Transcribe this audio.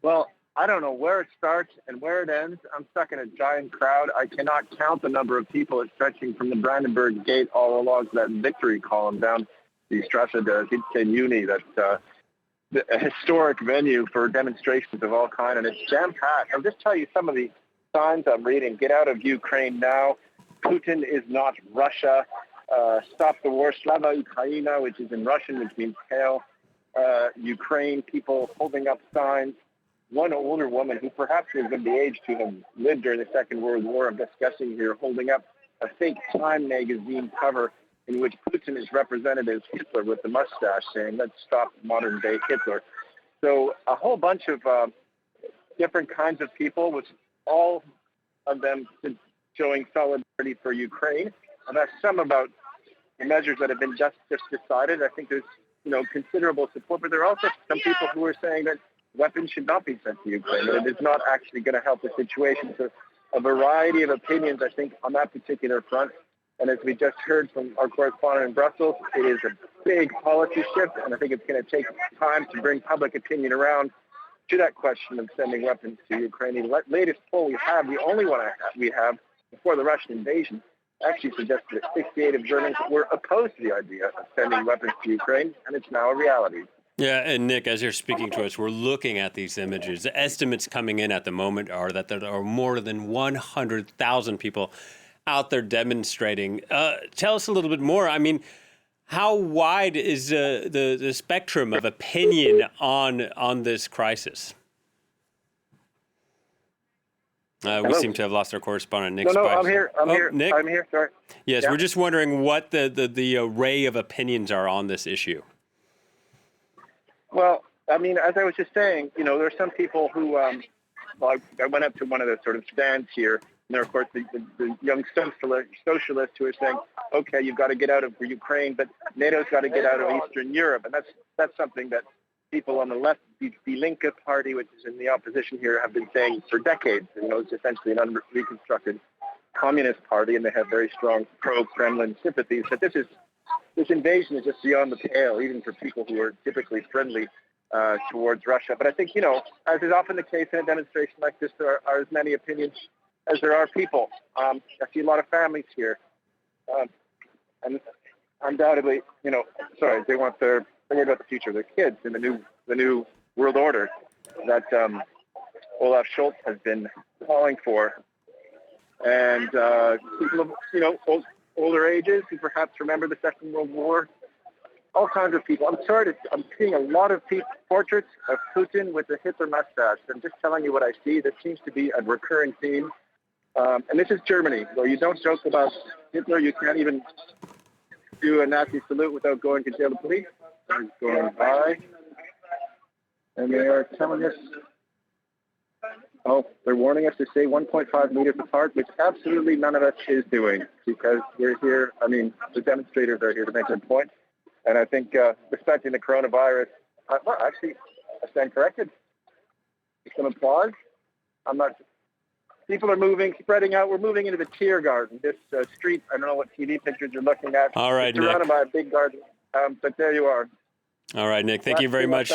Well, I don't know where it starts and where it ends. I'm stuck in a giant crowd. I cannot count the number of people stretching from the Brandenburg Gate all along to that victory column down the Strasse de Uni. That's a historic venue for demonstrations of all kinds, and it's jam-packed. I'll just tell you some of the signs I'm reading. Get out of Ukraine now. Putin is not Russia. Stop the war. Slava Ukraina, which is in Russian, which means hail Ukraine. People holding up signs. One older woman who perhaps was of the age to have lived during the Second World War, I'm discussing here, holding up a fake Time magazine cover in which Putin is represented as Hitler with the mustache, saying, "Let's stop modern-day Hitler." So a whole bunch of different kinds of people, with all of them showing solidarity for Ukraine. And that's some about the measures that have been just decided. I think there's considerable support, but there are also some people who are saying that weapons should not be sent to Ukraine, that it is not actually going to help the situation. So a variety of opinions, I think, on that particular front. And as we just heard from our correspondent in Brussels, it is a big policy shift, and I think it's going to take time to bring public opinion around to that question of sending weapons to Ukraine. The latest poll we have, the only one we have before the Russian invasion, actually suggested that 68 of Germans were opposed to the idea of sending weapons to Ukraine, and it's now a reality. Yeah, and Nick, as you're speaking to us, we're looking at these images. The estimates coming in at the moment are that there are more than 100,000 people out there demonstrating. Tell us a little bit more. I mean, how wide is the spectrum of opinion on this crisis? We seem to have lost our correspondent, Nick. No, I'm here. Nick? I'm here. Sorry. Yes, yeah. We're just wondering what the array of opinions are on this issue. Well, I mean, as I was just saying, there are some people who, I went up to one of the sort of stands here, and there are, of course, the young socialists who are saying, okay, you've got to get out of Ukraine, but NATO's got to get out of Eastern Europe. And that's something that people on the left, the Linke party, which is in the opposition here, have been saying for decades. It's essentially an unreconstructed communist party, and they have very strong pro-Kremlin sympathies. But this invasion is just beyond the pale, even for people who are typically friendly towards Russia. But I think, as is often the case in a demonstration like this, there are as many opinions as there are people. I see a lot of families here. And undoubtedly, they're worried about the future of their kids in the new world order that Olaf Scholz has been calling for. And people of, older ages who perhaps remember the Second World War, all kinds of people. I'm seeing a lot of portraits of Putin with the Hitler mustache. I'm just telling you what I see. This seems to be a recurring theme. And this is Germany, where you don't joke about Hitler. You can't even do a Nazi salute without going to jail. The police are going by, and they are telling us, they're warning us to stay 1.5 meters apart, which absolutely none of us is doing, because we're here. I mean, the demonstrators are here to make their point. And I think respecting the coronavirus, actually, I stand corrected. Some applause. People are moving, spreading out. We're moving into the Tier Garden. This street, I don't know what TV pictures you're looking at. All right, it's surrounded by a big garden, but there you are. All right, Nick, thank you very much.